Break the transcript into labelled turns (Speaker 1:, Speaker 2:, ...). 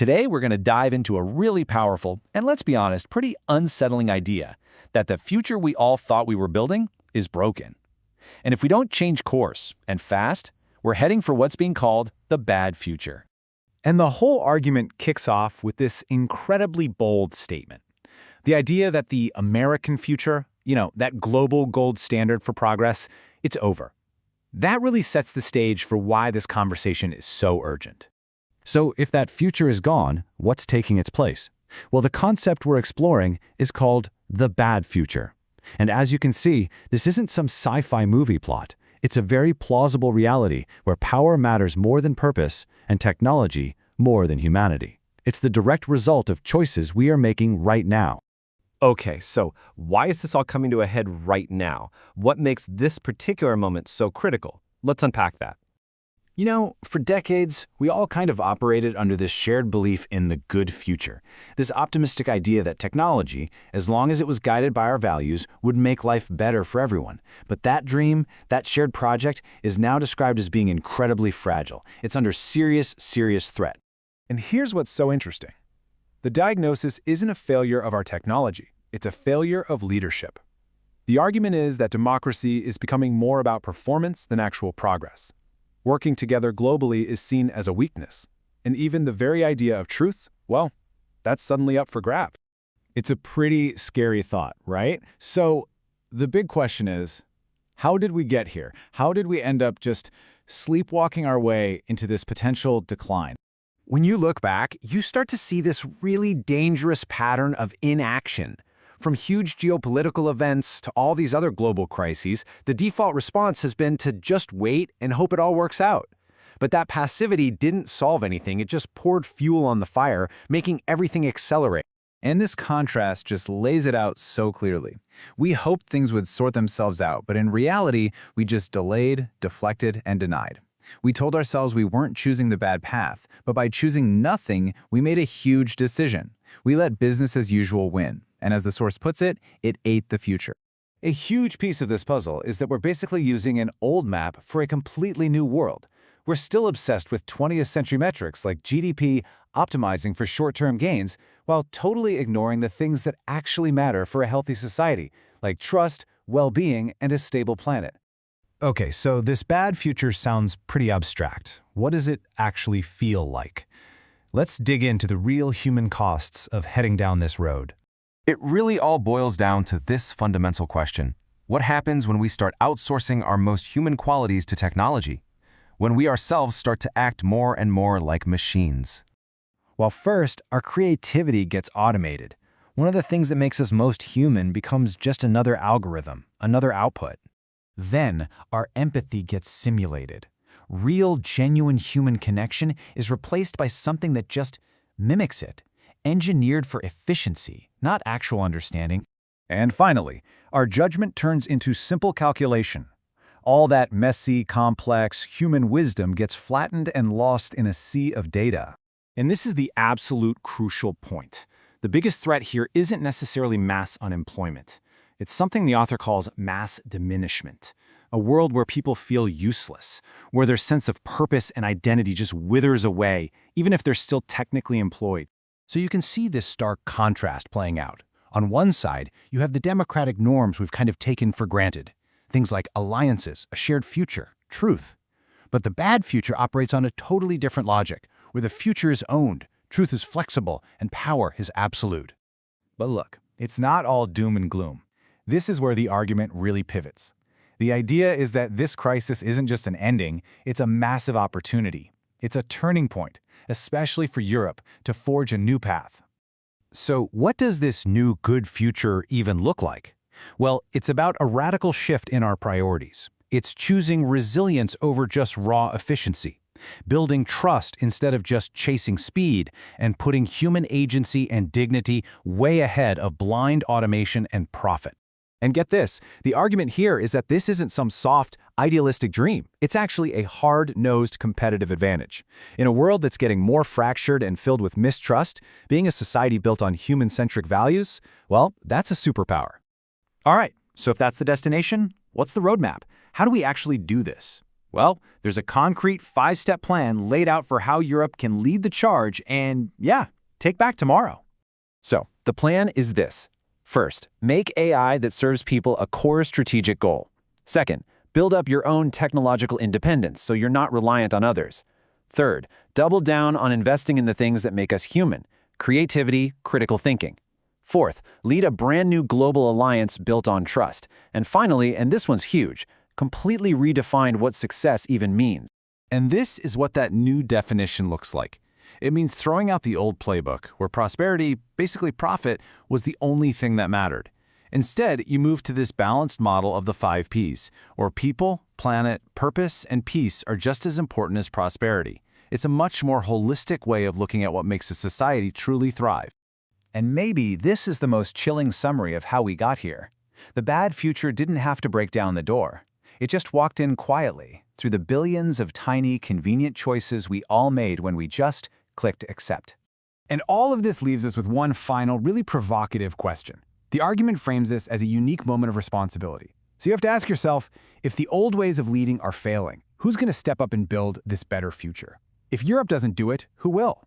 Speaker 1: Today, we're going to dive into a really powerful, and let's be honest, pretty unsettling idea that the future we all thought we were building is broken. And if we don't change course, and fast, we're heading for what's being called the bad future.
Speaker 2: And the whole argument kicks off with this incredibly bold statement. The idea that the American future, that global gold standard for progress, it's over. That really sets the stage for why this conversation is so urgent.
Speaker 1: So if that future is gone, what's taking its place? Well, the concept we're exploring is called the bad future. And as you can see, this isn't some sci-fi movie plot. It's a very plausible reality where power matters more than purpose and technology more than humanity. It's the direct result of choices we are making right now.
Speaker 3: Okay, so why is this all coming to a head right now? What makes this particular moment so critical? Let's unpack that.
Speaker 1: For decades, we all kind of operated under this shared belief in the good future. This optimistic idea that technology, as long as it was guided by our values, would make life better for everyone. But that dream, that shared project, is now described as being incredibly fragile. It's under serious threat.
Speaker 2: And here's what's so interesting. The diagnosis isn't a failure of our technology. It's a failure of leadership. The argument is that democracy is becoming more about performance than actual progress. Working together globally is seen as a weakness. And even the very idea of truth, well, that's suddenly up for grabs. It's a pretty scary thought, right? So the big question is, how did we get here? How did we end up just sleepwalking our way into this potential decline?
Speaker 4: When you look back, you start to see this really dangerous pattern of inaction. From huge geopolitical events to all these other global crises, the default response has been to just wait and hope it all works out. But that passivity didn't solve anything, it just poured fuel on the fire, making everything accelerate.
Speaker 2: And this contrast just lays it out so clearly. We hoped things would sort themselves out, but in reality, we just delayed, deflected, and denied. We told ourselves we weren't choosing the bad path, but by choosing nothing, we made a huge decision. We let business as usual win. And as the source puts it, it ate the future.
Speaker 1: A huge piece of this puzzle is that we're basically using an old map for a completely new world. We're still obsessed with 20th century metrics like GDP, optimizing for short-term gains, while totally ignoring the things that actually matter for a healthy society, like trust, well-being, and a stable planet.
Speaker 2: Okay, so this bad future sounds pretty abstract. What does it actually feel like? Let's dig into the real human costs of heading down this road.
Speaker 5: It really all boils down to this fundamental question. What happens when we start outsourcing our most human qualities to technology? When we ourselves start to act more and more like machines?
Speaker 4: Well, first, our creativity gets automated. One of the things that makes us most human becomes just another algorithm, another output. Then, our empathy gets simulated. Real, genuine human connection is replaced by something that just mimics it, engineered for efficiency, not actual understanding.
Speaker 2: And finally, our judgment turns into simple calculation. All that messy, complex human wisdom gets flattened and lost in a sea of data.
Speaker 4: And this is the absolute crucial point. The biggest threat here isn't necessarily mass unemployment. It's something the author calls mass diminishment, a world where people feel useless, where their sense of purpose and identity just withers away, even if they're still technically employed.
Speaker 1: So you can see this stark contrast playing out. On one side, you have the democratic norms we've kind of taken for granted. Things like alliances, a shared future, truth. But the bad future operates on a totally different logic, where the future is owned, truth is flexible, and power is absolute.
Speaker 2: But look, it's not all doom and gloom. This is where the argument really pivots. The idea is that this crisis isn't just an ending, it's a massive opportunity. It's a turning point, especially for Europe, to forge a new path.
Speaker 1: So what does this new good future even look like? Well, it's about a radical shift in our priorities. It's choosing resilience over just raw efficiency, building trust instead of just chasing speed, and putting human agency and dignity way ahead of blind automation and profit.
Speaker 4: And get this, the argument here is that this isn't some soft, idealistic dream. It's actually a hard-nosed competitive advantage. In a world that's getting more fractured and filled with mistrust, being a society built on human-centric values, well, that's a superpower. All right, so if that's the destination, what's the roadmap? How do we actually do this?
Speaker 2: Well, there's a concrete 5-step plan laid out for how Europe can lead the charge and, yeah, take back tomorrow. So, the plan is this. First, make AI that serves people a core strategic goal. Second, build up your own technological independence so you're not reliant on others. Third, double down on investing in the things that make us human: creativity, critical thinking. Fourth, lead a brand new global alliance built on trust. And finally, and this one's huge, completely redefine what success even means.
Speaker 1: And this is what that new definition looks like. It means throwing out the old playbook, where prosperity, basically profit, was the only thing that mattered. Instead, you move to this balanced model of the 5 Ps, where people, planet, purpose, and peace are just as important as prosperity. It's a much more holistic way of looking at what makes a society truly thrive.
Speaker 4: And maybe this is the most chilling summary of how we got here. The bad future didn't have to break down the door. It just walked in quietly, through the billions of tiny, convenient choices we all made when we just clicked accept.
Speaker 2: And all of this leaves us with one final, really provocative question. The argument frames this as a unique moment of responsibility. So you have to ask yourself, if the old ways of leading are failing, who's going to step up and build this better future? If Europe doesn't do it, who will?